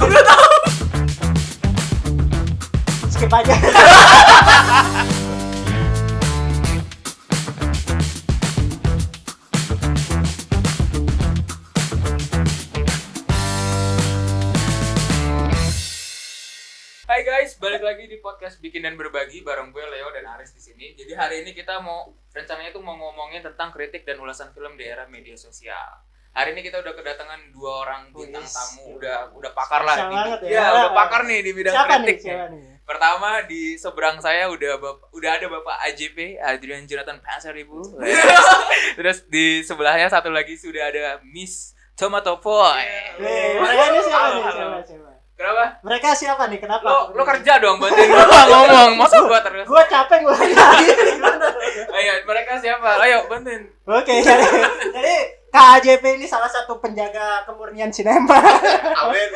Gak tahu. Skip aja. Hai guys, balik lagi di podcast Bikin dan Berbagi bareng gue Leo dan Aris di sini. Jadi hari ini kita rencananya mau ngomongin tentang kritik dan ulasan film di era media sosial. Hari ini kita udah kedatangan 2 orang bintang tamu, udah pakar lah udah pakar nih di bidang Siapa kritik. siapa nih? Pertama di seberang saya udah ada Bapak AJP, Adrian Jonathan Pasaribu. Terus di sebelahnya satu lagi sudah ada Miss Tomato Boy. Mereka ini siapa nih? Siapa? Kenapa? Mereka siapa nih? Kenapa? Lo kerja dong bantuin gua ngomong, masa gua terus. Gua capek gua lagi. Ayo, mereka siapa? Ayo bantuin. Oke, jadi KJP ini salah satu penjaga kemurnian sinema. Amin.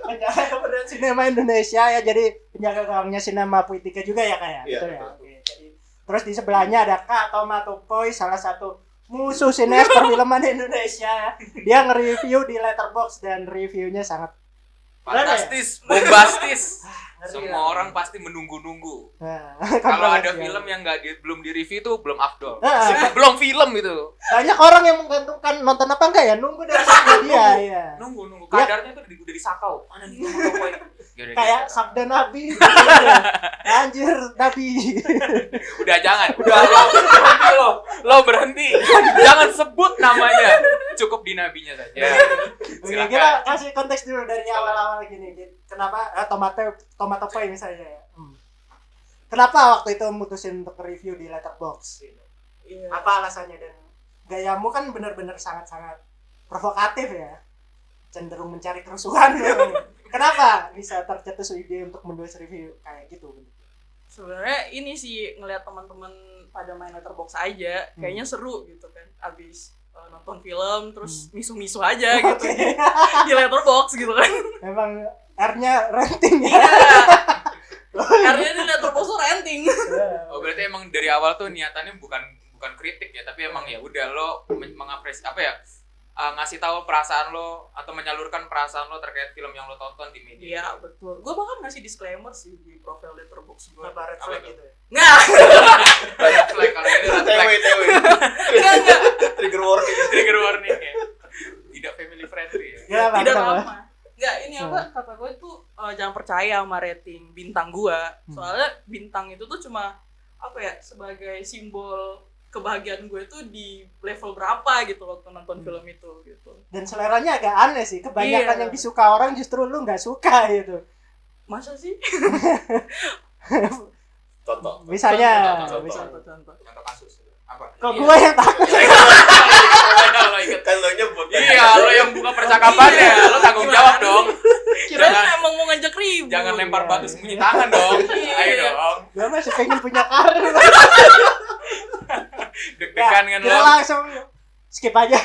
Penjaga kemurnian sinema Indonesia ya, jadi penjaga gawangnya sinema Puitika juga ya kayak. Iya, Betul ya. Oke, jadi terus di sebelahnya ada Kak Tomato Boy, salah satu musuh sineas perfilman Indonesia. Dia nge-review di Letterboxd dan reviewnya sangat Fantastis, bombastis. Ngeri Semua lah. orang pasti menunggu-nunggu. Nah, Kalau ada kontroversial. film yang belum di review tuh belum afdol. Nah. Belum film itu. Banyak orang yang menggantungkan nonton apa enggak ya, nunggu dari dia ya. Nunggu. Ya. Kadarnya tuh udah disakau. Mana nih Tomato Boy? Kayak sabda Nabi. Anjir, Nabi. Udah jangan. Udah lo berhenti. Jangan sebut namanya. Cukup di nabinya saja. Oke, kita kasih konteks dulu dari awal-awal gini. Kenapa Tomato Boy misalnya ya? Kenapa waktu itu mutusin untuk review di Letterboxd? Iya. Apa alasannya, dan gayamu kan benar-benar sangat-sangat provokatif ya. Cenderung mencari kerusuhan. Kenapa bisa tercetus ide untuk menulis review kayak gitu? Sebenarnya ini sih ngelihat teman-teman pada main Letterboxd aja, kayaknya seru gitu kan. Abis nonton film terus misuh-misuh aja gitu di Letterboxd gitu kan. Emang R-nya ranting ya. Karena di Letterboxd tuh ranting. Oh, berarti emang dari awal tuh niatannya bukan kritik ya, tapi emang ya udah lo mengapresiasi apa ya? Ngasih tahu perasaan lo atau menyalurkan perasaan lo terkait film yang lo tonton di media. Iya, betul. Gue bahkan ngasih disclaimer sih di profil Letterboxd gue. Apa red flag gitu ya? Nggak. Red flag kalau ini red flag. TW. Nggak. Trigger warning. Trigger warning ya. Tidak family friendly ya. Ya, Tidak kenapa? lama. Nggak, ini apa, kata gue tuh jangan percaya sama rating bintang gue. Soalnya bintang itu tuh cuma apa ya, sebagai simbol kebahagiaan gue tuh di level berapa gitu waktu nonton film itu gitu. Dan seleranya agak aneh sih. Kebanyakan Iya. yang disuka orang justru lu nggak suka gitu. Masa sih? Contoh. Misalnya, Contoh. misalnya. Contoh. Contoh kasus. Apa? Kok gue yang takut? Lo ikut. Kan lo nyebut kan. Iya, lo yang buka percakapannya. Lo tanggung jawab dong. Kirain emang mau ngajak ribut. Jangan lempar batu sembunyi tangan dong. Ayo dong. Gue masih pengen punya karir. Deg-degan kan Kita lo. langsung skip aja.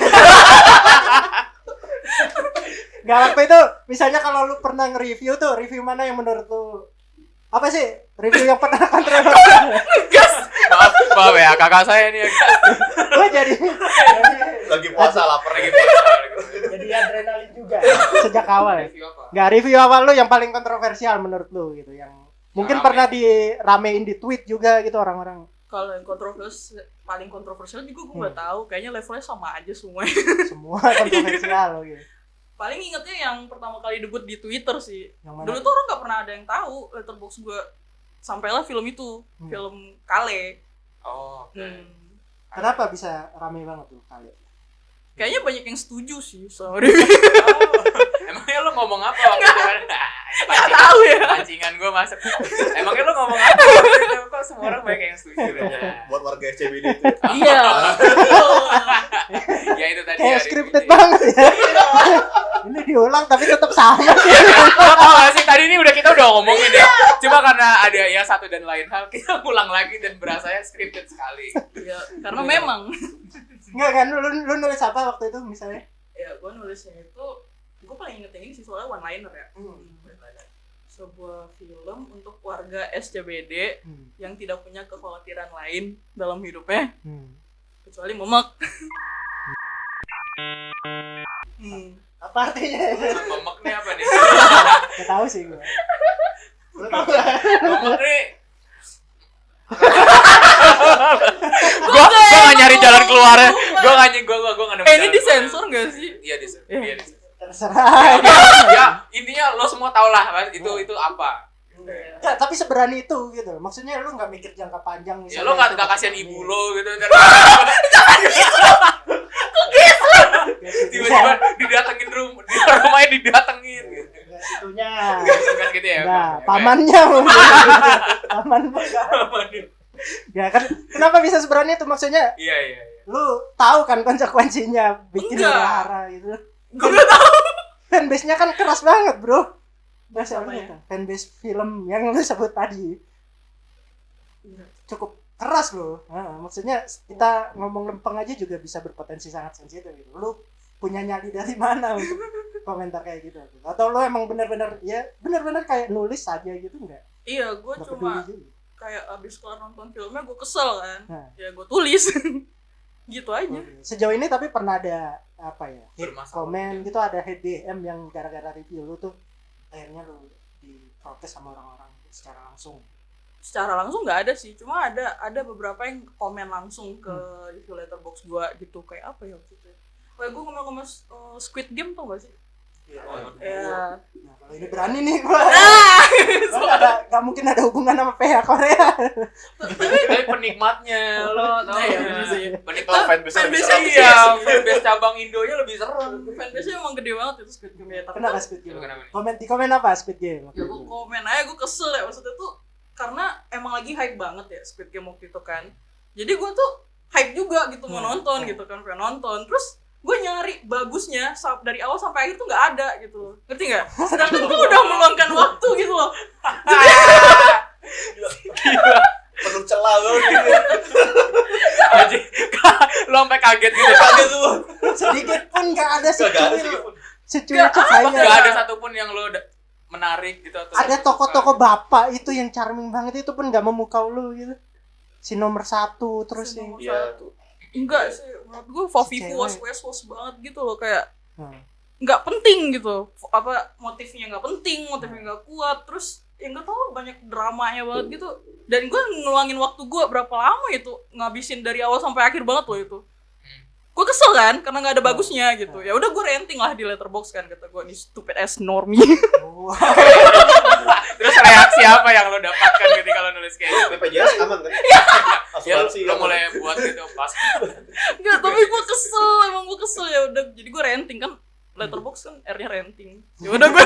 Gak waktu itu, misalnya kalau lu pernah nge-review tuh, review mana yang menurut lu apa sih? Review yang pernah kontroversial. Maaf ya, kakak saya nih. Gue jadi Lagi puasa lapar Lagi lagi. jadi adrenalin juga sejak awal ya. review apa? Nggak, review awal lu yang paling kontroversial menurut lu gitu, yang mungkin Rame. pernah diramein di tweet juga gitu orang-orang. Kalau yang paling kontroversial juga gue nggak tahu. Kayaknya levelnya sama aja semua. Semua kontroversial gitu. Paling ingetnya yang pertama kali debut di Twitter sih. Yang mana? Dulu tuh orang nggak pernah ada yang tahu Letterboxd gue. Sampailah film itu, film Kale. Oh, oke. Kenapa bisa rame banget tuh kali? Kayaknya banyak yang setuju sih sama review. Emangnya lo ngomong apa waktu itu? Nggak tahu ya. Pancingan gue masuk. Emangnya lo ngomong apa waktu itu? Kok semua orang banyak yang setuju? Buat warga SCBD itu. Iya. Ya itu tadi. Kayak hari scripted ini. banget ya. Ini diulang tapi tetap sama sih. Lo tau gak sih, tadi ini kita udah ngomongin ya. Cuma karena ada ya satu dan lain hal, kita ulang lagi dan berasanya scripted sekali. Iya, karena memang. Enggak kan, lu nulis apa waktu itu misalnya? Ya, gue nulisnya itu, gue paling inget yang ini sih soalnya one liner ya. Sebuah film untuk warga SCBD yang tidak punya kekhawatiran lain dalam hidupnya kecuali memek. Apa artinya? Memek nih apa nih? Gak tahu sih gue. Memek nih. Gua nggak nyari jalan keluarnya. Gua nggak nemu ini jalan keluarnya. disensor nggak sih? Iya disensor. Iya disensor. Terserah. Ya intinya lo semua tau lah Mas, itu apa. Ya, tapi seberani itu gitu. Maksudnya lu nggak mikir jangka panjang Ya misalnya. lo nggak itu kasihan ini. ibu lo gitu kan. Tiba-tiba Tiba-tiba didatengin rumahnya didatengin gitu. enggak situnya. Bukan gitu ya. Nah, Oke. pamannya mungkin. Paman mah enggak. Paman. Ya kan kenapa bisa seberani itu maksudnya? Iya. Lu tahu kan konsekuensinya bikin Enggak. hara gitu. Gue nggak tahu. Fanbase-nya kan keras banget, Bro. Bahasa Apa ya? apa? Fanbase film yang lu sebut tadi. Cukup keras loh. Nah, maksudnya kita ngomong lempeng aja juga bisa berpotensi sangat sensitif gitu. Lu punya nyali dari mana untuk komentar kayak gitu? Atau lu emang benar-benar kayak nulis saja gitu enggak? Iya, gue Enggak cuma peduli juga. kayak abis kelar nonton filmnya gue kesel kan. Nah. Ya gue tulis. Gitu aja. Oke. Sejauh ini tapi pernah ada apa ya? Hate Bermasalah. komen gitu, ada hate DM yang gara-gara review lu tuh akhirnya lu diprotes sama orang-orang secara langsung. Secara langsung nggak ada sih, cuma ada beberapa yang komen langsung ke review letterbox gue gitu, kayak apa ya waktu itu. Kayak gue ngomong Squid Game tau gak sih? Oh, Ya. Nah, kalau ini berani nih gua. Nah, Gak mungkin ada hubungan sama PH Korea. Tapi penikmatnya lo tau Nah, iya, ya. bener sih. Penikmat Fanbase-nya lebih Fanbase-nya serem. iya, fanbase cabang Indonya lebih serem. fanbase-nya emang gede banget itu Squid Game ya. Tapi Kenapa kan, Squid Game? Kenapa nih? Di komen apa Squid Game? ya gue komen aja, gue kesel ya maksudnya tuh karena emang lagi hype banget ya Squid Game waktu itu kan. Jadi gue tuh hype juga gitu mau nonton gitu kan, pengen nonton. Terus gue nyari bagusnya dari awal sampai akhir tuh nggak ada gitu, ngerti nggak? Sedangkan gue udah meluangkan waktu gitu loh. Penuh celah banget gitu. Aji, lo sampai kaget gitu. Kaget tuh. Sedikit pun gak ada Gak ada sih. secuil cahaya. Gak ada satupun yang lo menarik gitu atau Ada tokoh-tokoh bapak itu yang charming banget, itu pun gak memukau lu gitu. Si nomor 1 terus yang Nomor Iya. satu. Enggak sih, menurut gue Favifu Cewek. was banget gitu loh, kayak Hmm. nggak penting gitu. Apa motifnya nggak penting, motifnya nggak kuat, terus ya nggak tahu banyak dramanya banget gitu. Dan gue ngeluangin waktu gue berapa lama itu ngabisin dari awal sampai akhir banget loh itu. Gue kesel kan karena nggak ada bagusnya gitu. Ya udah gue ranting lah di letterbox kan, kata gue, ini stupid ass normie. Wow. Terus reaksi apa yang lo dapatkan ketika lo nulis kayak gitu? BPJS aman kan? Ya Asuransi lo aman. mulai buat gitu pas. Enggak, tapi gue kesel, emang gue kesel. Ya udah, jadi gue ranting kan, letterbox kan R-nya ranting. Ya udah gue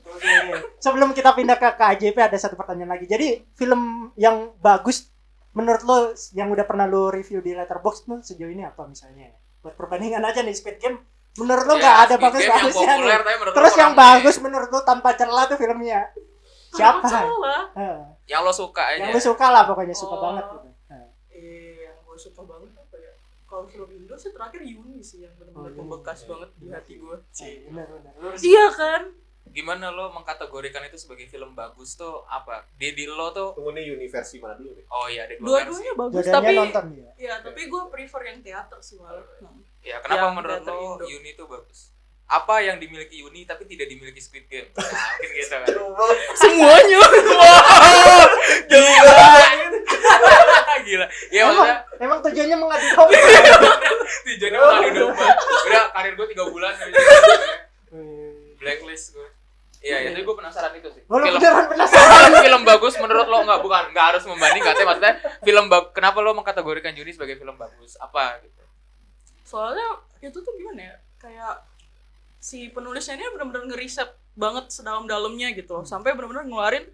Oke. Sebelum kita pindah ke KJP ada satu pertanyaan lagi. Jadi film yang bagus menurut lo yang udah pernah lo review di Letterboxd tuh sejauh ini apa misalnya? Buat perbandingan aja nih, Squid Game menurut lo nggak ada bagus-bagusnya nih. Terus yang bagus menurut lo tanpa celah tuh filmnya siapa? salah. Yang lo suka aja. Yang lo suka lah pokoknya, suka Oh. banget gitu. Yang gue suka banget apa ya? Kalau film Indo sih terakhir Yuni sih yang benar-benar Yuni. membekas banget di hati gue. Benar-benar. Iya kan? Gimana lo mengkategorikan itu sebagai film bagus tuh apa? Di lo tuh Tunggu nih universi mana dulu nih? oh iya ada dua versi. Dua-duanya bagus, Dua-duanya tapi nonton ya. ya tapi gue prefer yang teater sih malah. Ya, kenapa Yang menurut teater lo Indo. Yuni tuh bagus? Apa yang dimiliki Yuni tapi tidak dimiliki Squid Game? Nah, mungkin gitu kan. Semuanya. Gila. Ya maksudnya Emang tujuannya mengadu domba. tujuannya mengadu domba. Udah karir gue 3 bulan blacklist gue. Iya, itu gue penasaran itu sih. Lo Film beneran penasaran? film bagus menurut lo bukan harus membanding katanya maksudnya film kenapa lo mengkategorikan Yuni sebagai film bagus? Apa gitu? Soalnya itu tuh gimana ya? Kayak si penulisnya ini benar-benar ngeriset banget sedalam-dalamnya gitu loh. Sampai benar-benar ngeluarin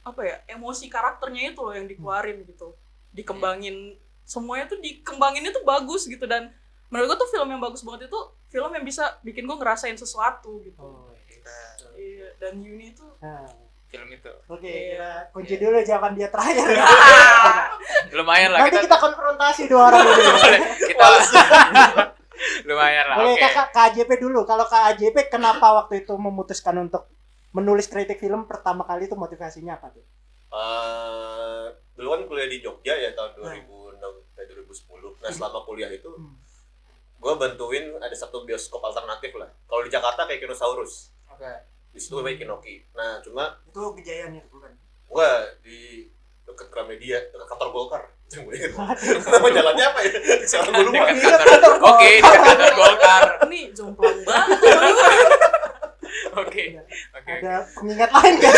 apa ya? Emosi karakternya itu loh yang dikeluarin gitu. Dikembangin, semuanya tuh dikembanginnya tuh bagus gitu. Dan menurut gue tuh film yang bagus banget itu film yang bisa bikin gue ngerasain sesuatu gitu. Iya, dan Yuni itu Film itu. Oke, kita kunci dulu jawaban dia terakhir. Lumayan lah Nanti kita konfrontasi dua orang dulu. kita lumayan lah. Oke, Oke. KJP dulu. Kalau KJP kenapa waktu itu memutuskan untuk menulis kritik film pertama kali itu motivasinya apa tuh? Dulu kan kuliah di Jogja ya tahun 2006 sampai 2010. Nah selama kuliah itu gue bantuin ada satu bioskop alternatif lah. Kalau di Jakarta kayak Kinosaurus, Oke. di situ kayak Kinoki. Nah cuma Itu kejayaan ya bukan? gue di dekat Gramedia, dekat kantor Golkar. Nama jalannya apa ya? Sekarang gue lupa. Dekat kantor. Oke, dekat kantor Golkar. Ini jomplang banget. Oke. Ada pengingat lain kan?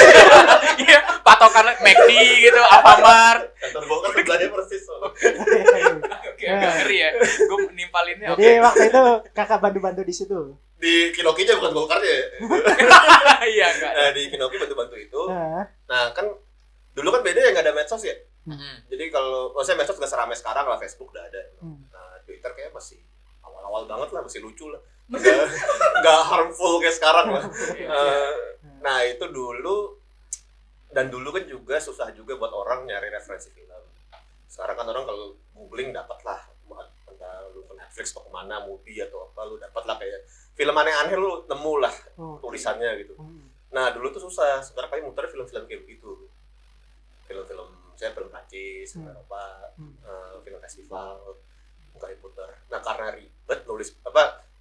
Iya, patokan McD gitu, Alfamart. Kantor Golkar sebelahnya persis. Oke, agak ngeri ya. Gue nimpalinnya. Jadi waktu itu kakak bantu-bantu di situ. Di Kinokinya bukan Golkarnya ya. Iya, enggak. Nah di Kinoki bantu-bantu itu. Nah, Nah kan dulu kan beda ya nggak ada medsos ya. Mm-mm. Jadi kalau maksudnya medsos nggak seramai sekarang lah, Facebook udah ada. Hmm. Nah Twitter kayak masih awal-awal banget lah, masih lucu lah. Nggak harmful kayak sekarang lah. Nah itu dulu, dan dulu kan juga susah juga buat orang nyari referensi film. Sekarang kan orang kalau googling dapat lah, entah lu ke Netflix atau kemana, movie atau apa, lu dapat lah kayak film aneh-aneh lu nemu lah tulisannya gitu. Nah dulu tuh susah, sekarang paling muter film-film kayak gitu, film-film saya film Prancis, film Eropa, film festival, kayak puter. Nah karena ribet nulis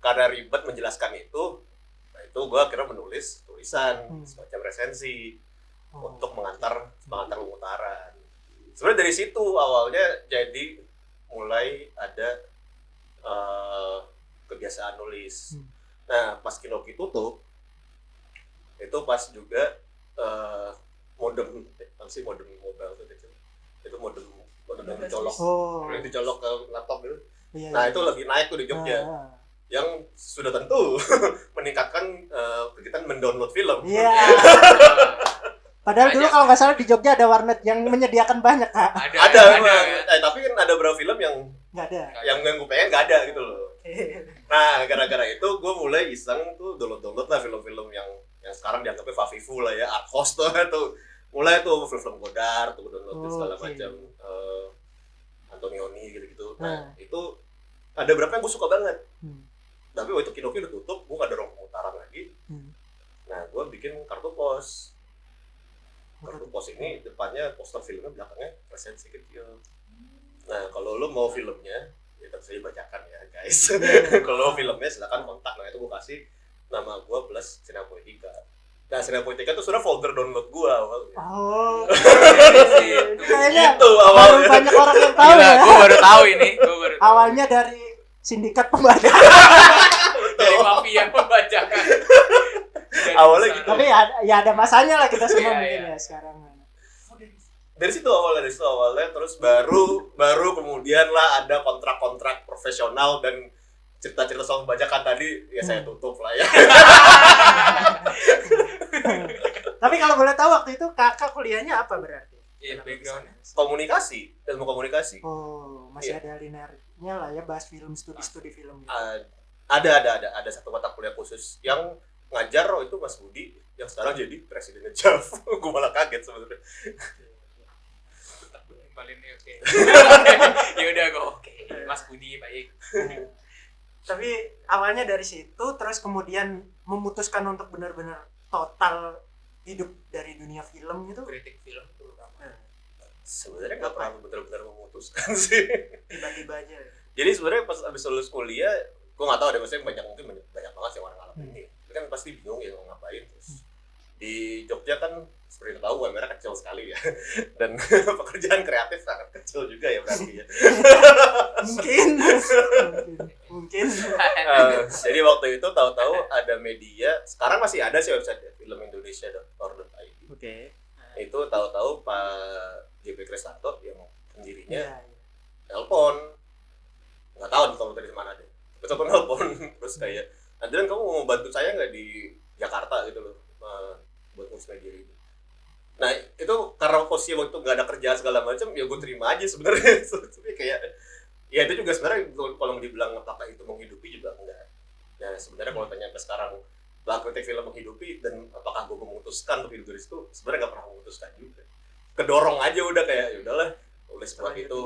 karena ribet menjelaskan itu, nah itu gue akhirnya menulis tulisan semacam resensi untuk mengantar pemutaran. Sebenarnya dari situ awalnya jadi mulai ada kebiasaan nulis. Nah pas Kinoki tutup, itu pas juga modem mobile itu modem yang dicolok, yang dicolok ke laptop gitu. Iya, Nah itu lagi naik tuh di Jogja, yang sudah tentu meningkatkan kegiatan mendownload film. Iya. Padahal dulu kalau nggak salah di Jogja ada warnet yang menyediakan banyak, Kak. Ada. Tapi kan ada beberapa film yang Nggak ada. gue pengen nggak ada gitu loh. Nah gara-gara itu gue mulai iseng tuh download lah film-film yang sekarang dianggapnya favifu lah ya, art house tuh. Mulai tuh film-film Godard tuh download segala macam, Antonioni gitu-gitu. Nah itu ada berapa yang gue suka banget. Tapi waktu itu Kinoki udah tutup, gue gak ada ruang pemutaran lagi. Nah gue bikin kartu pos. Kartu pos ini depannya poster filmnya, belakangnya resensi kecil. Nah kalau lo mau filmnya, ya tentu saja bacakan ya guys. Kalau filmnya silakan kontak. Nah itu gue kasih nama gue plus Sina Poetica. Nah Sina Poetica tuh sudah folder download gue awalnya. Oh. Gitu Kayaknya baru awalnya. banyak orang yang tahu Gila, ya. gue baru tahu ini. Awalnya dari sindikat pembaca. Dari mafia membacakan. Awalnya gitu. Tapi ada masanya lah kita semua Iya, mungkin iya. ya sekarang. Dari situ awalnya terus baru kemudian lah ada kontrak-kontrak profesional dan cerita-cerita soal pembajakan tadi ya saya tutup lah ya. Tapi kalau boleh tahu waktu itu kakak kuliahnya apa berarti? Iya, backgroundnya. Ilmu komunikasi. Oh, masih Iya. ada linearnya lah ya, bahas film, studi film. Ada satu mata kuliah khusus yang ngajar itu Mas Budi yang sekarang jadi presidennya JAV. Gue malah kaget sebenarnya. Nimpalinnya oke. Ya udah gue oke. Mas Budi baik. Tapi awalnya dari situ, terus kemudian memutuskan untuk benar-benar total hidup dari dunia film gitu. Kritik film terutama. Sebenarnya nggak pernah benar-benar memutuskan sih. Tiba-tiba aja. Jadi sebenarnya pas abis lulus kuliah, gue nggak tahu ada, maksudnya banyak banget sih orang ngalamin ini. Tapi kan pasti bingung ya mau ngapain. Terus di Jogja kan seperti kita tahu UMR kecil sekali ya, dan pekerjaan kreatif sangat kecil juga ya berarti ya. mungkin. Jadi waktu itu tahu-tahu ada media, sekarang masih ada sih website filmindonesia.or.id. Oke. Itu tahu-tahu Pak JP Kristanto yang pendirinya Iya. telepon, nggak tahu kalau dari mana deh. Telepon terus kayak, nanti kan kamu mau bantu saya nggak di Jakarta gitu loh, buat ngurus media ini. Nah itu karena posisi waktu itu nggak ada kerjaan segala macam, ya gue terima aja sebenarnya. Tapi kayak ya itu juga sebenarnya kalau dibilang apakah itu menghidupi juga enggak. Nah sebenarnya kalau tanya sampai sekarang lah kritik film menghidupi dan apakah gue memutuskan untuk hidup dari situ, sebenarnya nggak pernah memutuskan juga. Kedorong aja udah kayak ya udahlah tulis buat itu.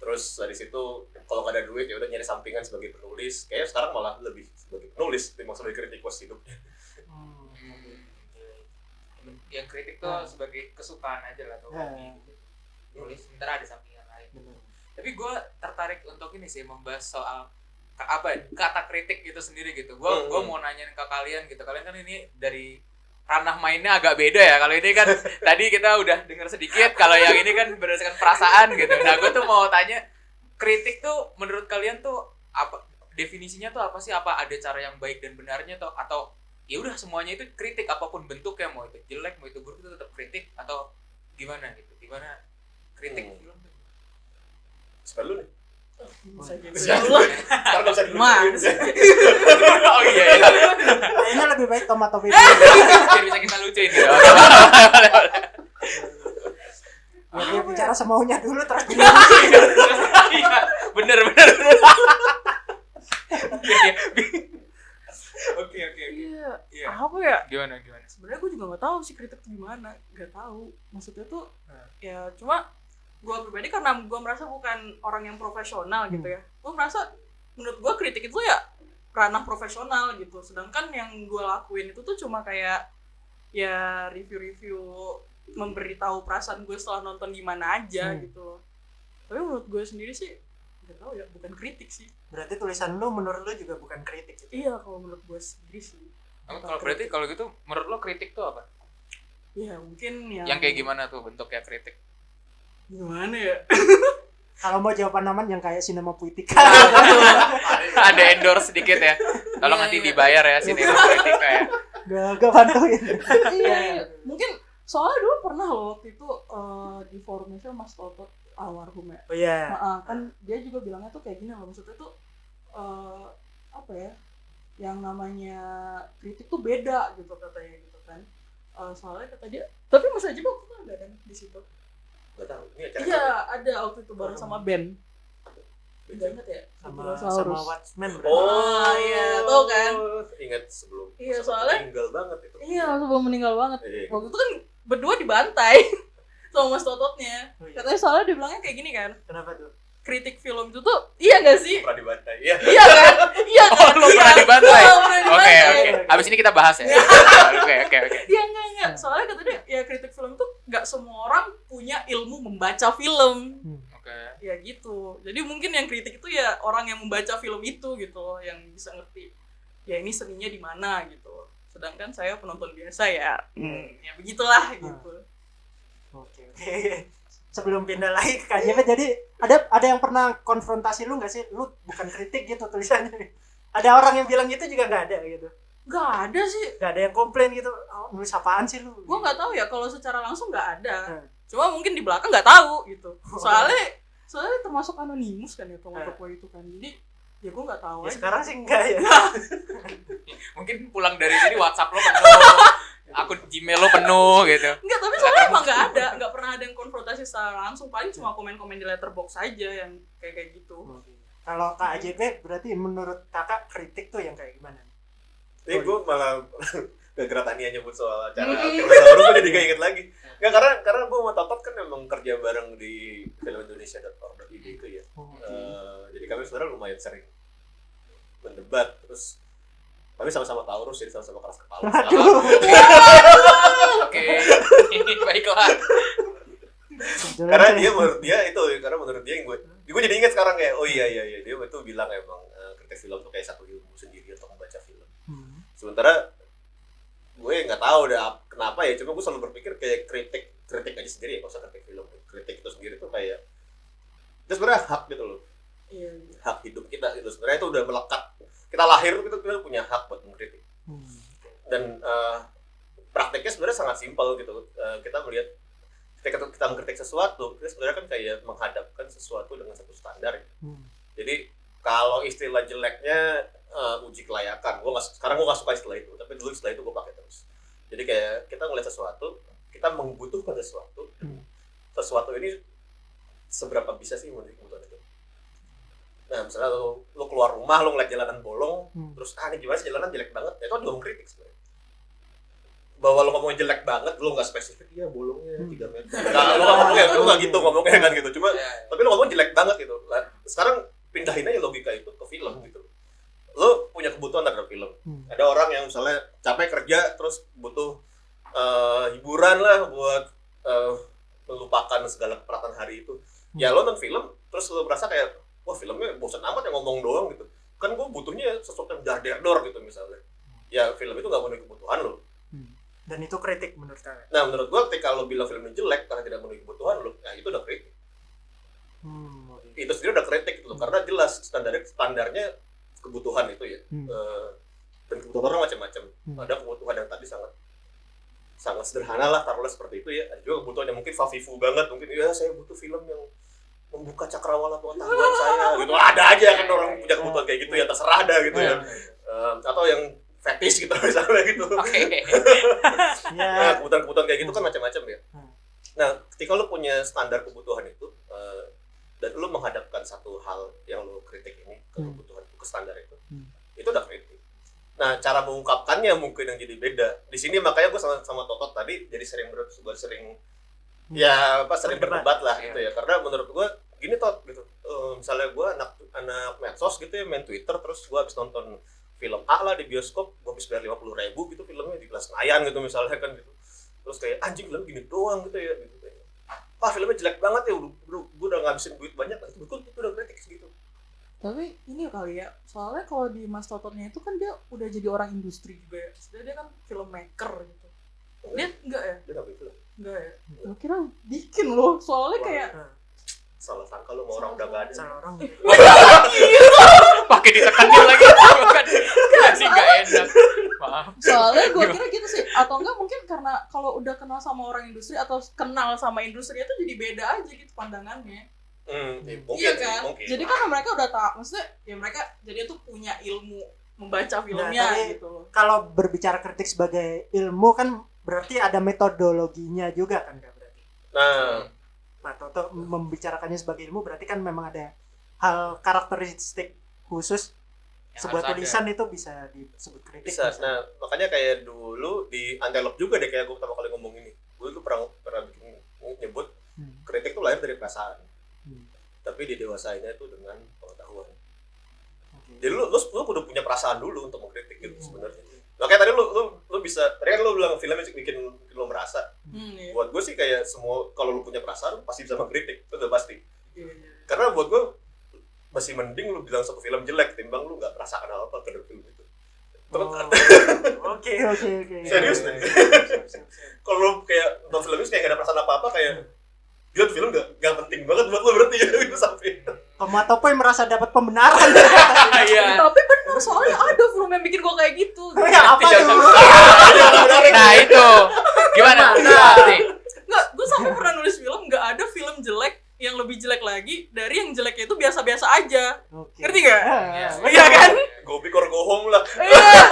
Terus dari situ kalau nggak ada duit ya udah nyari sampingan sebagai penulis. Kayaknya sekarang malah lebih sebagai penulis ketimbang sebagai kritikus hidupnya. Yang kritik tuh sebagai kesukaan aja lah atau hobi gitu. Nulis sementara ada sampingan lain. Tapi gue tertarik untuk ini sih, membahas soal kata kritik itu sendiri gitu. Gue mau nanyain ke kalian gitu. Kalian kan ini dari ranah mainnya agak beda ya. Kalau ini kan tadi kita udah dengar sedikit, kalau yang ini kan berdasarkan perasaan gitu. Nah, gue tuh mau tanya, kritik tuh menurut kalian tuh apa definisinya tuh apa sih? Apa ada cara yang baik dan benarnya atau ya udah semuanya itu kritik apapun bentuknya, mau itu jelek, mau itu buruk, itu tetap kritik atau gimana gitu? Gimana kritik film tuh? Sebentar lu nih. Bisa gitu. Ntar nggak bisa Mas. dilucuin. Oh iya ya. Kayaknya lebih baik tomat topi. Biar bisa kita lucuin gitu. Ya, dia bicara semaunya dulu terus dia Iya, bener. Iya. Oke. Iya. Apa ya? Gimana? Sebenarnya gue juga nggak tahu sih kritik tuh gimana. Nggak tahu. Maksudnya tuh ya cuma gue pribadi karena gue merasa bukan orang yang profesional gitu ya. Gue merasa menurut gue kritik itu ya ranah profesional gitu. Sedangkan yang gue lakuin itu tuh cuma kayak ya review-review, memberitahu perasaan gue setelah nonton gimana aja gitu loh. Tapi menurut gue sendiri sih nggak tahu ya, bukan kritik sih. berarti tulisan lu menurut lu juga bukan kritik gitu. Iya, kalau menurut gue sendiri sih. Kalau berarti kalau gitu menurut lo kritik tuh apa? Ya mungkin Yang kayak gimana tuh bentuknya kritik? Gimana ya? Kalau mau jawaban aman yang kayak Cinema Puitika. Ada endorse sedikit ya. Tolong nanti dibayar ya sini kritik kayak. Gak bantuin. Iya. Mungkin soalnya dulu pernah loh waktu itu di forumnya Mas Totot almarhum ya. Oh iya. Kan dia juga bilangnya tuh kayak gini loh, maksudnya tuh apa ya? Yang namanya kritik tuh beda gitu katanya gitu kan. Soalnya kata dia, tapi Mas Ajib waktu itu ada kan di situ. Nggak tahu. Ini acara Iya, ada waktu itu bareng sama Ben. Udah inget ya? Sama Dinosaurus. Watchmen. Oh, iya, tahu kan? Ingat sebelum. Iya, sebelum soalnya- meninggal banget itu. Iya, sebelum meninggal banget. Iya. Waktu itu kan berdua dibantai sama Mas Tototnya. Oh, iya. Katanya soalnya dia bilangnya kayak gini kan, Kenapa tuh? kritik film itu tuh, iya gak sih? Pernah dibantai. Iya. Iya kan? Iya kan? Oh, lu pernah dibantai? Iya, pernah Oke. dibantai. Abis ini kita bahas ya. Oke. Iya, enggak. Soalnya kata dia, ya kritik film tuh gak semua orang punya ilmu membaca film. Oke. Ya gitu. Jadi mungkin yang kritik itu ya orang yang membaca film itu gitu loh, yang bisa ngerti ya ini seninya di mana gitu. Sedangkan saya penonton biasa ya. Ya begitulah gitu. Oke. Sebelum pindah lagi ke KJP, jadi ada yang pernah konfrontasi lu nggak sih? Lu bukan kritik gitu tulisannya. Ada orang yang bilang gitu juga nggak ada gitu. Gak ada sih. Nggak ada yang komplain gitu. Oh, nulis apaan sih lu? Gue nggak tahu ya kalau secara langsung nggak ada. Hmm. Cuma mungkin di belakang nggak tahu gitu. Soalnya termasuk anonimus kan ya toko-toko itu kan. Jadi ya gue nggak tahu Ya, aja. sekarang sih enggak ya. Mungkin pulang dari sini WhatsApp lo penuh, akun Gmail lo penuh gitu. Enggak, tapi soalnya emang nggak pernah ada yang konfrontasi secara langsung. Paling cuma komen-komen di letterbox aja yang kayak gitu. Kalau KJP berarti menurut kakak kritik tuh yang kayak gimana? Ini gue malah gara-gara Tania nyebut soal acara Dinosaurus gue jadi gak inget lagi. Nggak, karena gue sama Totot kan memang kerja bareng di filmindonesia.org.id itu ya. Jadi kami sebenarnya lumayan sering mendebat, terus kami sama-sama Taurus, jadi sama-sama keras kepala. Oke. Baiklah. Karena menurut dia yang gue jadi inget sekarang kayak, oh iya dia itu bilang emang kritik film tuh kayak satu ilmu sendiri untuk membaca film. Sementara gue nggak tahu deh kenapa ya, cuma gue selalu berpikir kayak kritik aja sendiri ya, nggak usah kritik film. Kritik itu sendiri tuh kayak itu sebenarnya hak gitu loh, Iya. hak hidup kita gitu. Sebenarnya itu udah melekat, kita lahir itu kita punya hak buat mengkritik. Dan prakteknya sebenarnya sangat simpel gitu. Kita melihat ketika kita mengkritik sesuatu, kita sebenarnya kan kayak menghadapkan sesuatu dengan satu standar ya. Jadi kalau istilah jeleknya uji kelayakan, sekarang gue nggak suka istilah itu, tapi dulu istilah itu gue pakai terus. Jadi kayak kita ngeliat sesuatu, kita membutuhkan sesuatu ini seberapa bisa sih menurut kebutuhan itu. Nah misalnya lo keluar rumah, lo ngeliat jalanan bolong, terus ini gimana sih jalanan jelek banget, ya itu juga mengkritik sebenarnya. Bahwa lo ngomongnya jelek banget, lo nggak spesifik, iya bolongnya 3 meter. Nah, lo nggak gitu ngomongnya kan gitu, cuma tapi lo ngomong jelek banget gitu. Nah, sekarang pindahin aja logika itu ke film gitu. Lo punya kebutuhan terhadap film. Ada orang yang misalnya capek kerja terus butuh hiburan lah buat melupakan segala keperatan hari itu. Ya lo nonton film terus lo berasa kayak wah filmnya bosan amat yang ngomong doang gitu. Kan gue butuhnya sesuatu yang dar-der gitu misalnya. Ya film itu nggak memenuhi kebutuhan lo. Dan itu kritik menurut kalian. Nah menurut gue ketika lo bilang filmnya jelek karena tidak memenuhi kebutuhan lo, ya itu udah kritik. Itu sendiri udah kritik gitu, karena jelas standarnya kebutuhan itu ya. Dan kebutuhan orang macam-macam. Ada kebutuhan yang tadi sangat sederhana lah, taruhlah seperti itu ya. Ada juga kebutuhan yang mungkin favifu banget, mungkin ya saya butuh film yang membuka cakrawala pengetahuan saya gitu. Ada aja kan orang punya kebutuhan kayak gitu ya, terserah ada gitu ya. Atau yang fetish gitu misalnya gitu. Nah, kebutuhan-kebutuhan kayak gitu kan macam-macam ya. Nah, ketika lu punya standar kebutuhan itu dan lu menghadapkan satu hal yang lu kritik ini ke kebutuhan ke standar itu udah kritik. Nah, cara mengungkapkannya mungkin yang jadi beda. Di sini makanya gue sama Totot tadi jadi sering berdebat lah gitu ya. Karena menurut gue gini Tot gitu. Misalnya gue anak medsos gitu ya, main Twitter, terus gue habis nonton film A lah di bioskop, gue habis bayar 50.000 gitu filmnya di kelas Senayan gitu misalnya kan gitu. Terus kayak anjing film gini doang gitu ya gitu. Wah filmnya jelek banget ya, gue udah ngabisin duit banyak, itu udah kritik gitu. Tapi ini kali ya, soalnya kalau di Mas Tototnya itu kan dia udah jadi orang industri juga ya. Sebenarnya dia kan filmmaker gitu. Dia enggak ya? Dia nggak film. Enggak ya? Gue kira bikin loh, soalnya kayak salah sangka lu mau orang udah gak ada. Salah orang. Pakai ditekanin lagi kan. Jadi enggak enak. Maaf. Soalnya gue kira gitu sih, atau enggak mungkin karena kalau udah kenal sama orang industri atau kenal sama industri itu jadi beda aja gitu pandangannya. Mungkin Iya kan? mungkin. Jadi kan mereka udah tahu, maksudnya ya mereka jadi tuh punya ilmu membaca filmnya tapi gitu. Kalau berbicara kritik sebagai ilmu kan berarti ada metodologinya juga kan Kak berarti. Nah, Toto membicarakannya sebagai ilmu berarti kan memang ada hal karakteristik khusus Yang sebuah harus tulisan itu bisa disebut kritik. Bisa. misalnya. Nah, makanya kayak dulu di Antelope juga deh kayak gue pertama kali ngomong ini. Gue tuh pernah bikin nyebut kritik tuh lahir dari perasaan. Tapi didewasainnya itu dengan pengetahuan. Jadi lu kudu punya perasaan dulu untuk mengkritik gitu sebenarnya. Makanya tadi lu bisa, tadi kan lu bilang filmnya bikin lo merasa. Iya. Buat gue sih kayak semua kalau lu punya perasaan pasti bisa mengkritik, itu udah pasti. Iya. Karena buat gue masih mending lu bilang satu film jelek timbang lu nggak merasakan apa terhadap film itu. Oke. Serius deh. Kalau lu kayak nonton film itu kayak gak ada perasaan apa-apa kayak dia film gak penting banget buat lu berarti ya itu sampai. Tomatopoy merasa dapat pembenaran. Iya. Tapi benar soalnya ada film yang bikin gue kayak gitu. Ya apa tuh? Nah, itu. Gimana? Nggak, gue sampai pernah nulis film nggak ada film jelek yang lebih jelek lagi dari yang jeleknya itu biasa-biasa aja. Oke. Ngerti nggak? Iya kan? Go big or go home lah.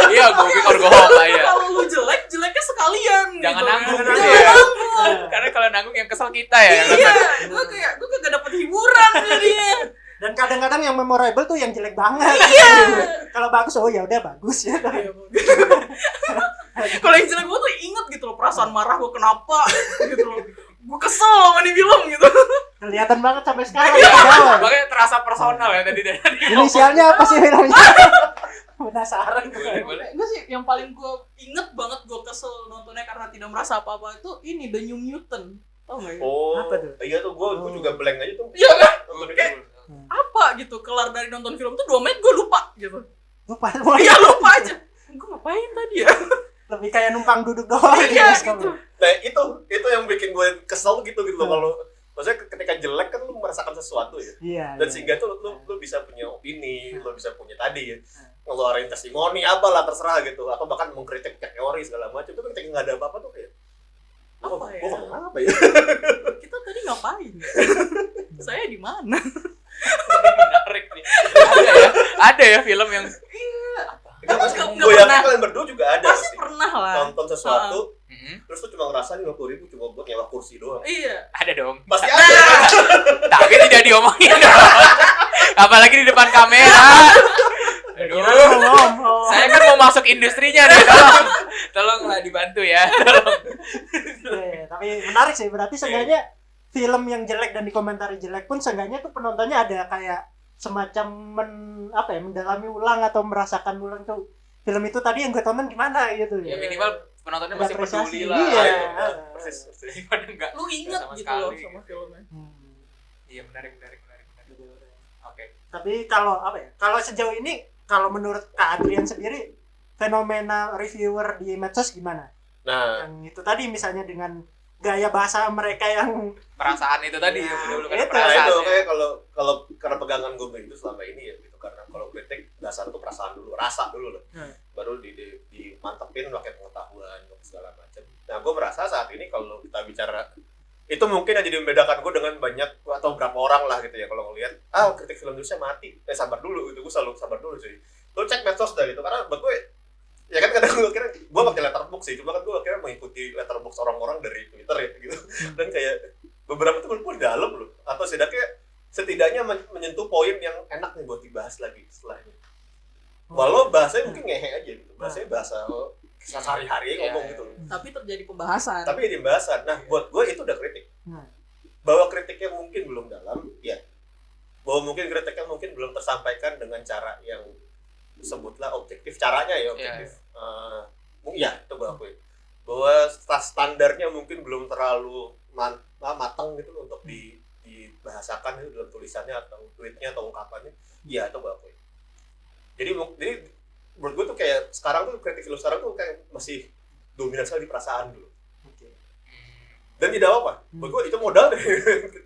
Iya, gue pikir gue lah ya. Kalau lu jeleknya sekalian. Jangan gitu, nanggung kan? gitu Jangan ya. nanggung. Karena kalau nanggung yang kesel kita ya. Iya, gue kagak dapet hiburan jadinya. Dan kadang-kadang yang memorable tuh yang jelek banget. Iya. Kalau bagus oh ya udah bagus ya. Kalau yang jelek gue tuh inget gitu loh perasaan marah gue kenapa gitu loh. Gue kesel sama nih film gitu. Kelihatan banget sampai sekarang. Makanya terasa personal ya tadi. Inisialnya apa sih filmnya? Penasaran. Gue sih yang paling gue inget banget gue kesel nontonnya karena tidak merasa apa-apa itu ini The New Mutant. Tau gak ya? Oh, Apa tuh? iya tuh gue juga blank aja tuh. Iya kan? Nonton Kayak, itu. apa gitu kelar dari nonton film tuh 2 menit gue lupa gitu. Lupa semua. Iya lupa aja. Gue ngapain tadi ya? Lebih kayak numpang duduk doang. Iya di bioskop. gitu. Nah itu yang bikin gue kesel gitu loh kalau maksudnya ketika jelek kan lu merasakan sesuatu ya. Iya. Dan sehingga tuh lu bisa punya opini, lu bisa punya tadi ya. Ngeluarin testimoni apalah terserah gitu atau bahkan mengkritik teori segala macam. Tapi ketika enggak ada apa-apa tuh kayak Apa ya? Gue ngomong apa ya? Kita tadi ngapain? Saya di mana? Menarik nih. Ada ya film yang Gue yakin kalian berdua juga ada Pasti pernah lah. nonton sesuatu terus tuh cuma ngerasa 50.000 cuma buat nyewa kursi doang. Iya. ada dong. Pasti ada. Tapi tidak diomongin dong. Apalagi di depan kamera. Aduh. Saya kan mau masuk industrinya nih. Tolonglah dibantu ya. Tapi menarik sih, berarti seenggaknya film yang jelek dan dikomentari jelek pun seenggaknya tuh penontonnya ada kayak semacam mendalami ulang atau merasakan ulang tuh film itu tadi yang gue tonton gimana gitu Ya minimal penontonnya masih peduli lah. Iya. Persis. Daripada enggak. Lu inget sama gitu loh sekali. sama filmnya. Iya, menarik. Tapi kalau apa ya? Kalau sejauh ini, kalau menurut Kak Adrian sendiri, fenomena reviewer di medsos gimana? Nah, Yang itu tadi misalnya dengan gaya bahasa mereka yang Perasaan itu tadi Ya, dulu kan itu. nah perasaan. itu ya. kayak kalau karena pegangan gue begitu selama ini ya gitu, karena kalau kritik dasar tuh perasaan dulu, rasa dulu lah, baru dimantepin pakai pengetahuan segala macam. Nah gue merasa saat ini kalau kita bicara itu mungkin yang jadi membedakan gue dengan banyak atau berapa orang lah gitu ya, kalau ngelihat kritik film Indonesia mati, sabar dulu gitu, gue selalu sabar dulu sih, lo cek medsos dah gitu, karena buat gue ya kan kadang gue kira gue pakai letterbox sih, cuma kan gue akhirnya mengikuti letterbox orang-orang dari Twitter ya gitu, dan kayak beberapa tuh menurut gue dalam loh, atau setidaknya menyentuh poin yang enak nih buat dibahas lagi setelahnya. Walau bahasanya mungkin ngehe aja gitu, bahasanya bahasa sehari-hari ngomong gitu loh. Tapi terjadi pembahasan. Tapi jadi pembahasan. Nah, buat gue itu udah kritik. Bahwa kritiknya mungkin belum dalam, ya. Bahwa mungkin kritiknya mungkin belum tersampaikan dengan cara yang sebutlah objektif, caranya ya objektif. Ya, itu gue akui. Bahwa standarnya mungkin belum terlalu matang gitu untuk dibahasakan itu dalam tulisannya atau tweetnya atau ungkapannya. Ya, itu gue akui. Jadi menurut gue tuh kayak sekarang tuh kritik film sekarang tuh kayak masih dominan sekali di perasaan dulu. Dan tidak apa-apa. Menurut gue itu modal deh.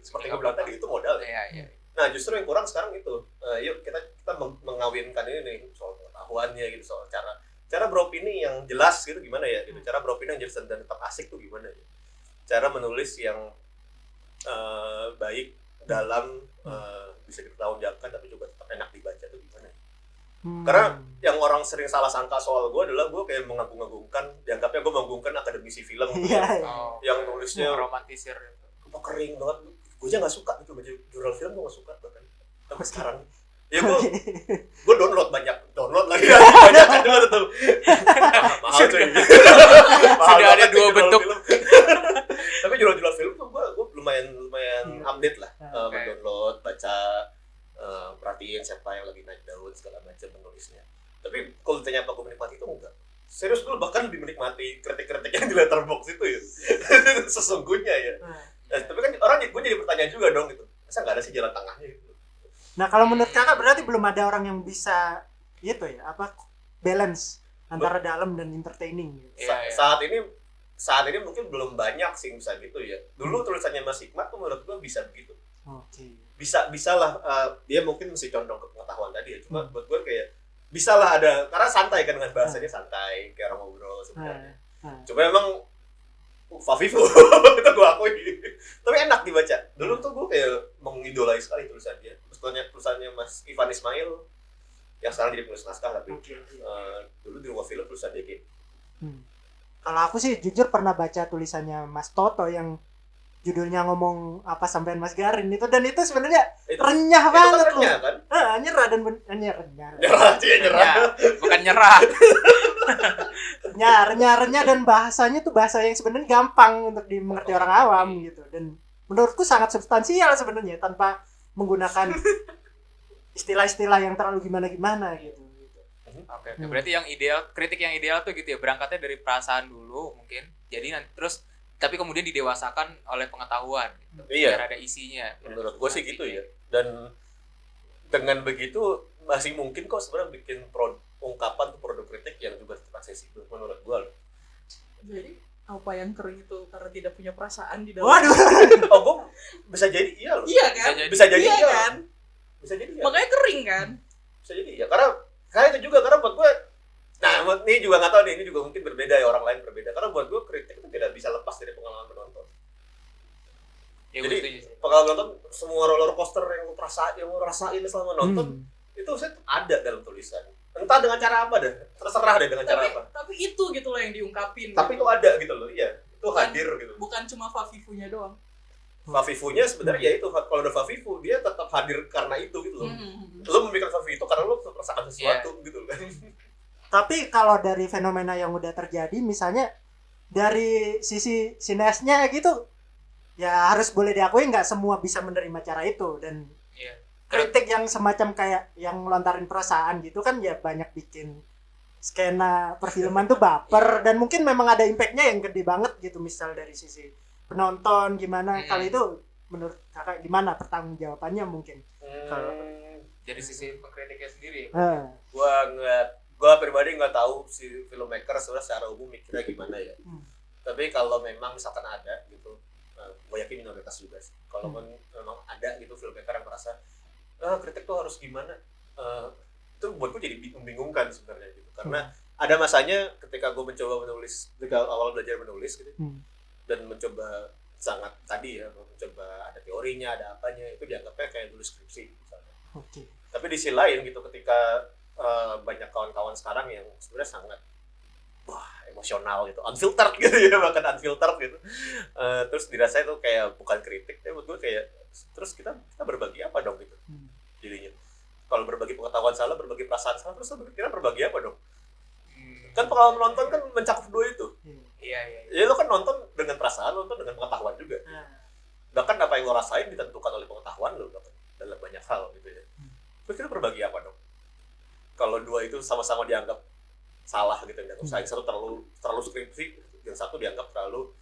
Seperti yang gue bilang tadi, itu modal deh. Iya. Nah justru yang kurang sekarang itu. Yuk kita mengawinkan ini nih soal pengetahuannya gitu, soal cara beropini yang jelas gitu gimana ya gitu. Cara beropini yang jelas dan tetap asik tuh gimana ya. Cara menulis yang baik dalam bisa dipertanggungjawabkan tapi juga tetap enak dibaca tuh gimana. Karena yang orang sering salah sangka soal gue adalah gue kayak mengagung-agungkan, dianggapnya gue mengagungkan akademisi film gitu, yang nulisnya romantisir itu. Apa kering banget, gue aja nggak suka gitu baca jurnal film, gue nggak suka bahkan sampai sekarang. Ya gue download lagi banyak kan juga tetap mahal cuy. Sudah ada dua bentuk. Tapi jurnal film tuh gue lumayan update lah, mendownload, baca, perhatiin siapa yang lagi naik daun segala macam penulisnya. Tapi kalau ditanya apa gue menikmati itu enggak. Serius gue bahkan lebih menikmati kritik-kritik yang di letterbox itu ya. Sesungguhnya ya. Tapi kan gue jadi bertanya juga dong gitu. Masa nggak ada sih jalan tengahnya gitu. Nah kalau menurut kakak berarti belum ada orang yang bisa balance antara dalam dan entertaining gitu. Saat ini mungkin belum banyak sih bisa gitu ya. Dulu tulisannya Mas Hikmat tuh menurut gue bisa begitu. Bisa lah, dia mungkin mesti condong ke pengetahuan tadi ya. Cuma buat gue kayak bisa lah ada, karena santai kan dengan bahasanya santai, kayak orang ngobrol sebenarnya. Cuma emang Fafifu itu gue akui. Tapi enak dibaca. Dulu tuh gue kayak mengidolai sekali tulisannya. Tulisannya Mas Ivan Ismail yang sekarang jadi penulis naskah, tapi dulu di rumah film tulisan dia kayak. Kalau aku sih jujur pernah baca tulisannya Mas Toto yang judulnya ngomong apa sampean Mas Garin itu, dan itu sebenarnya renyah banget loh. Renyah kan? Nyerah dan renyah. Bukan nyerah. Renyah dan bahasanya tuh bahasa yang sebenarnya gampang untuk dimengerti orang awam gitu, dan menurutku sangat substansial sebenarnya tanpa menggunakan istilah-istilah yang terlalu gimana-gimana gitu. Oke. Berarti yang ideal, kritik yang ideal tuh gitu ya, berangkatnya dari perasaan dulu mungkin. Jadi terus tapi kemudian didewasakan oleh pengetahuan gitu. Iya. Biar ada isinya. Menurut gue sih gitu ya. Dan dengan begitu masih mungkin kok sebenarnya bikin ungkapan tuh produk kritik yang juga tetap aksesibel menurut gue loh. Jadi apa yang kering itu karena tidak punya perasaan di dalam. Waduh. Gue bisa jadi iya loh. Iya kan? Bisa jadi iya iya kan? Bisa jadi iya. Makanya kering kan? Bisa jadi ya, karena itu juga, karena buat gue, nah ini juga nggak tahu nih, ini juga mungkin berbeda ya, orang lain berbeda, karena buat gue kritik itu tidak bisa lepas dari pengalaman penonton. Ya, jadi pengalaman nonton, semua roller coaster yang lo rasain selama nonton itu saya ada dalam tulisan, entah dengan cara apa dah, terserah deh dengan cara apa. Tapi itu gitu loh yang diungkapin. Tapi itu ada gitu loh, iya, itu hadir gitu. Bukan cuma Fafifunya doang. Fafifunya sebenarnya ya itu, kalau udah Fafifu dia tetap hadir karena itu gitu loh. Lo memikirkan Fafifu itu karena lo merasakan sesuatu gitu kan. Tapi kalau dari fenomena yang udah terjadi, misalnya dari sisi sineasnya gitu, ya harus boleh diakui nggak semua bisa menerima cara itu, dan kritik yang semacam kayak yang ngelontarin perasaan gitu kan ya banyak bikin skena perfilman tuh baper, dan mungkin memang ada impact-nya yang gede banget gitu, misal dari sisi penonton gimana. Kalau itu menurut kakak gimana pertanggungjawabannya mungkin? Dari sisi pengkritiknya sendiri. Gua pribadi nggak tahu si filmmaker sebenarnya secara umum mikirnya gimana ya. Tapi kalau memang misalkan ada gitu, gue yakin minoritas juga sih. Kalau memang ada gitu filmmaker yang merasa kritik tuh harus gimana, itu buatku jadi membingungkan sebenarnya gitu. Karena ada masanya ketika gue mencoba menulis, ketika awal belajar menulis gitu, dan mencoba sangat tadi ya, mencoba ada teorinya, ada apanya, itu dianggapnya kayak nulis skripsi misalnya. Tapi di sisi lain gitu, ketika banyak kawan-kawan sekarang yang sebenarnya sangat emosional gitu, unfiltered gitu ya, bahkan unfiltered gitu, terus dirasa itu kayak bukan kritik, ya menurut gue kayak terus kita berbagi apa dong gitu jadinya. Kalau berbagi pengetahuan salah, berbagi perasaan salah, terus kita berbagi apa dong? Kan pengalaman menonton kan mencakup dua itu. Iya. Ya lo kan nonton dengan perasaan, nonton dengan pengetahuan juga. Bahkan apa yang lo rasain ditentukan oleh pengetahuan lo dalam banyak hal gitu ya. Terus kita berbagi apa dong? Kalau dua itu sama-sama dianggap salah gitu, yang satu terlalu skripsi, yang satu dianggap terlalu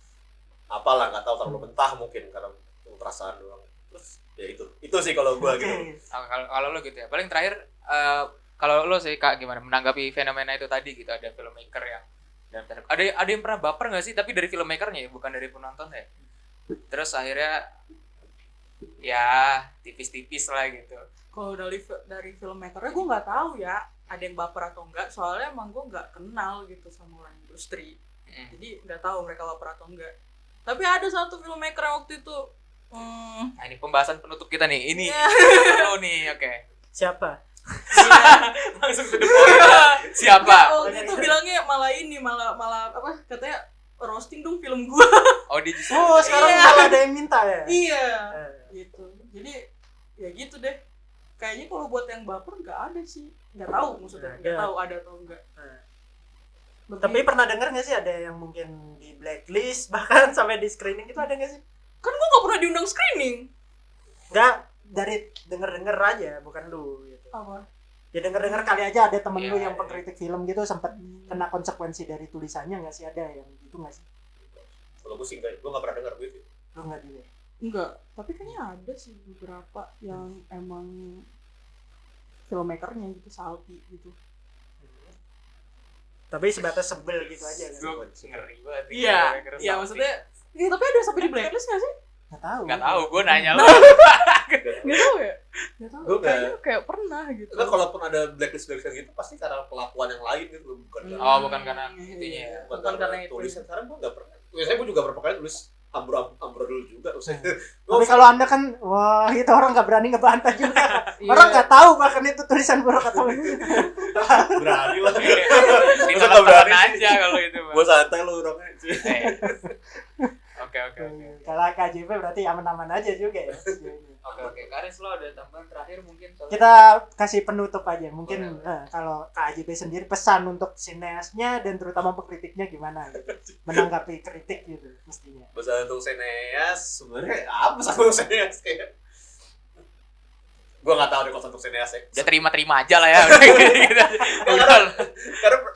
apalah, nggak tahu, terlalu mentah mungkin karena perasaan doang. Terus ya itu sih kalau gua gitu. Kalau lo gitu ya. Paling terakhir kalau lo sih Kak gimana menanggapi fenomena itu tadi gitu, ada filmmaker yang ada yang pernah baper nggak sih, tapi dari filmmakernya ya, bukan dari penonton ya. Terus akhirnya ya tipis-tipis lah gitu. Kalau dari filmmakernya gue nggak tahu ya ada yang baper atau enggak, soalnya emang gue nggak kenal gitu sama orang industri, jadi nggak tahu mereka baper atau enggak. Tapi ada satu filmmaker yang waktu itu Nah ini pembahasan penutup kita nih, ini lo nih, oke. Siapa? Langsung to the point. Siapa? Waktu itu bilangnya malah apa, katanya roasting dong film gue. Oh dia justru. Sekarang malah ada yang minta ya? Iya, gitu. Jadi ya gitu deh. Kayaknya kalau buat yang baper nggak ada sih. Nggak tahu maksudnya. Nggak tahu ada atau enggak. Tapi pernah dengar nggak sih ada yang mungkin di blacklist bahkan sampai di screening itu, ada nggak sih? Kan gue nggak pernah diundang screening. Nggak, dari denger aja, bukan lu gitu. Apa? Ya denger kali aja ada temen lu Iya, yang pengkritik film gitu sempat kena konsekuensi dari tulisannya, nggak sih? Ada yang gitu nggak sih? Kalau gue sih enggak, gue nggak pernah dengar gitu. Lu nggak juga? Enggak, tapi kayaknya ada sih beberapa yang emang filmmakernya gitu salty gitu. Tapi sebatas sebel gitu aja kan? Gue ngeri banget. Iya, maksudnya. Iya, tapi ada sampai di blacklist nggak sih? Nggak tahu, gue nanya lo. Nggak tahu ya? Nggak tahu. Gue Kayaknya kayak pernah gitu. Kan kalaupun ada blacklist gitu pasti karena pelakuan yang lain gitu, bukan Bukan karena itunya ya. Bukan karena itu. tulisan. Sekarang gue nggak pernah. Biasanya gue juga berapa kali tulis ambro dulu juga. Tapi kalau anda kan, wah itu orang nggak berani ngebantah juga. Iya. Orang nggak tahu bahkan itu tulisan buruk atau enggak. berani lah. Ditolak aja kalau itu. Gue santai lo orangnya. Oke. Kalau KJP berarti aman-aman aja juga ya. Oke. Karis lo ada tambahan terakhir mungkin? Kita kasih penutup aja. Mungkin kalau KJP sendiri pesan untuk sineasnya dan terutama pengkritiknya gimana gitu. Menanggapi kritik gitu mestinya. Pesan untuk sineas sebenarnya apa pesan untuk sineas kayak? Gue nggak tahu deh kalau untuk sineas ya. Ya terima aja lah ya.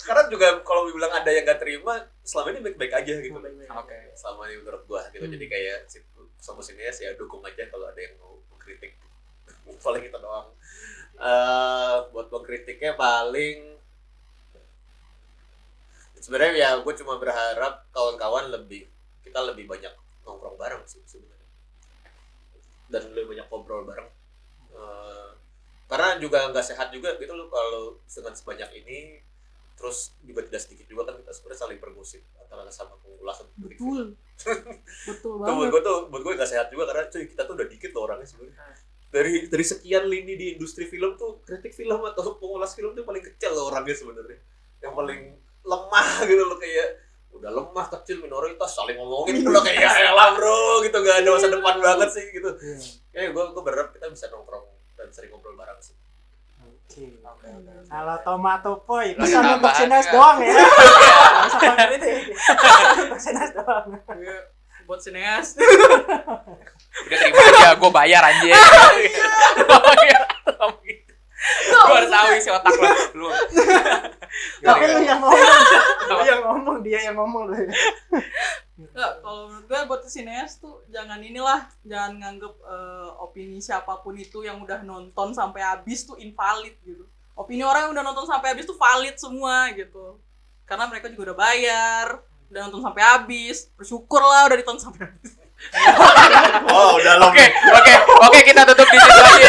Karena juga kalau bilang ada yang nggak terima, selama ini baik-baik aja gitu. Oke. Selama ini menurut gue gitu. Jadi kayak sama sineas ya dukung aja kalau ada yang mau mengkritik. Paling kita doang. Buat mengkritiknya paling sebenarnya ya gue cuma berharap kawan-kawan kita lebih banyak nongkrong bareng sih sebenarnya. Dan lebih banyak ngobrol bareng. Karena juga nggak sehat juga gitu loh kalau dengan sebanyak ini terus juga tidak sedikit juga kan kita sebenarnya saling bergosip antara sama pengulasan Betul banget. banget. Buat gue nggak sehat juga karena cuy kita tuh udah dikit loh orangnya sebenarnya. Dari sekian lini di industri film tuh kritik film atau pengulas film tuh paling kecil loh orangnya sebenarnya. Yang paling lemah gitu loh, kayak udah lemah kecil minoritas saling ngomongin gitu loh kayak ya lah bro gitu, nggak ada masa depan banget sih gitu. Kayak gue berharap kita bisa nongkrong dan sering ngobrol bareng sih. Oke. Oke. Kalau Tomato Poi Lo pesan ada untuk tambahan sineas nggak? doang ya. Masa pengkritik. Untuk sineas doang. Iya, buat sineas. Udah terima aja, gue bayar anjir. Gue harus tahu isi otak lo. Tapi lu yang ngomong. Dia yang ngomong lu. Nggak, kalau menurut gue buat sineas tuh jangan nganggep opini siapapun itu yang udah nonton sampai habis tuh invalid gitu. Opini orang yang udah nonton sampai habis tuh valid semua gitu. Karena mereka juga udah bayar, udah nonton sampai habis, bersyukurlah udah ditonton sampai habis. Oh, dalam. Oke, kita tutup di situ aja